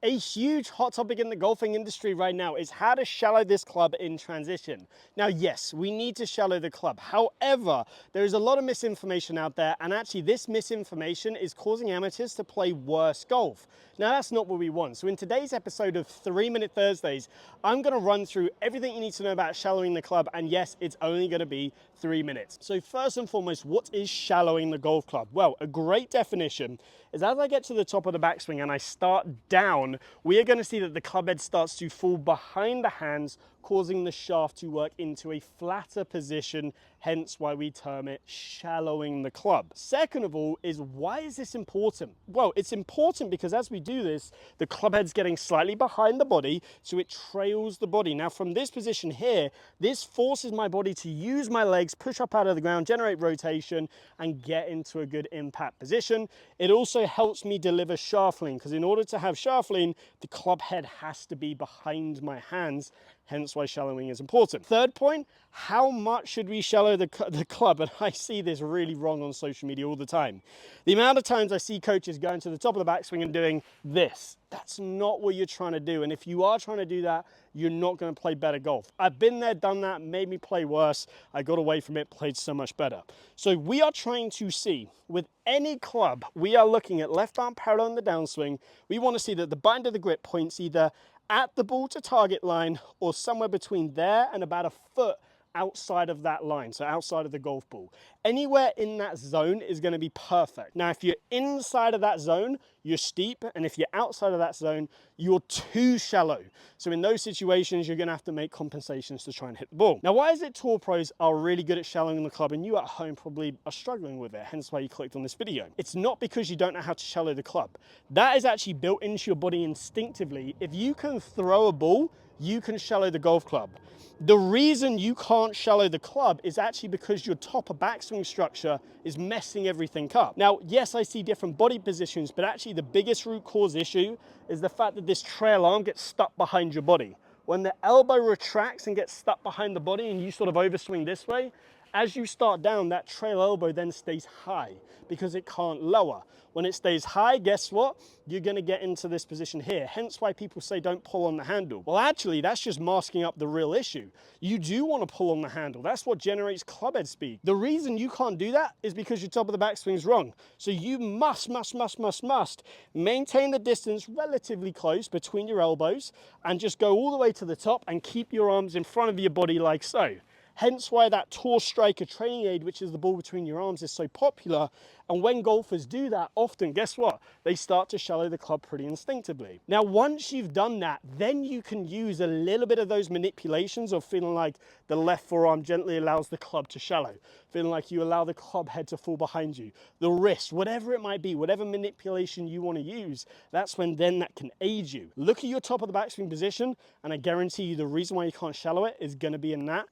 A huge hot topic in the golfing industry right now is how to shallow this club in transition. Now, yes, we need to shallow the club. However, there is a lot of misinformation out there, and actually this misinformation is causing amateurs to play worse golf. Now, that's not what we want. So in today's episode of 3-Minute Thursdays, I'm gonna run through everything you need to know about shallowing the club, and yes, it's only gonna be 3 minutes. So first and foremost, what is shallowing the golf club? Well, a great definition is as I get to the top of the backswing and I start down, we are going to see that the club head starts to fall behind the hands, causing the shaft to work into a flatter position, hence why we term it shallowing the club. Second of all is, why is this important? Well, it's important because as we do this, the club head's getting slightly behind the body, so it trails the body. Now from this position here, this forces my body to use my legs, push up out of the ground, generate rotation, and get into a good impact position. It also helps me deliver shaft lean, because in order to have shaft lean, the club head has to be behind my hands, hence why shallowing is important. Third point, how much should we shallow the club? And I see this really wrong on social media all the time. The amount of times I see coaches going to the top of the backswing and doing this. That's not what you're trying to do. And if you are trying to do that, you're not going to play better golf. I've been there, done that, made me play worse. I got away from it, played so much better. So we are trying to see, with any club, we are looking at left arm parallel in the downswing. We want to see that the bind of the grip points either at the ball to target line or somewhere between there and about a foot outside of that line, so outside of the golf ball. Anywhere in that zone is going to be perfect. Now, if you're inside of that zone, you're steep, and if you're outside of that zone, you're too shallow. So in those situations, you're going to have to make compensations to try and hit the ball. Now, why is it tour pros are really good at shallowing the club and you at home probably are struggling with it, hence why you clicked on this video? It's not because you don't know how to shallow the club. That is actually built into your body instinctively. If you can throw a ball, you can shallow the golf club. The reason you can't shallow the club is actually because your top of backswing structure is messing everything up. Now, yes, I see different body positions, but actually the biggest root cause issue is the fact that this trail arm gets stuck behind your body. When the elbow retracts and gets stuck behind the body and you sort of overswing this way, as you start down, that trail elbow then stays high because it can't lower. When it stays high, guess what? You're going to get into this position here. Hence why people say don't pull on the handle. Well, actually, that's just masking up the real issue. You do want to pull on the handle. That's what generates club head speed. The reason you can't do that is because your top of the backswing is wrong. So you must maintain the distance relatively close between your elbows and just go all the way to the top and keep your arms in front of your body like so. Hence why that Tour Striker training aid, which is the ball between your arms, is so popular. And when golfers do that, often, guess what? They start to shallow the club pretty instinctively. Now, once you've done that, then you can use a little bit of those manipulations of feeling like the left forearm gently allows the club to shallow, feeling like you allow the club head to fall behind you, the wrist, whatever it might be, whatever manipulation you want to use, that's when then that can aid you. Look at your top of the backswing position, and I guarantee you the reason why you can't shallow it is going to be in that.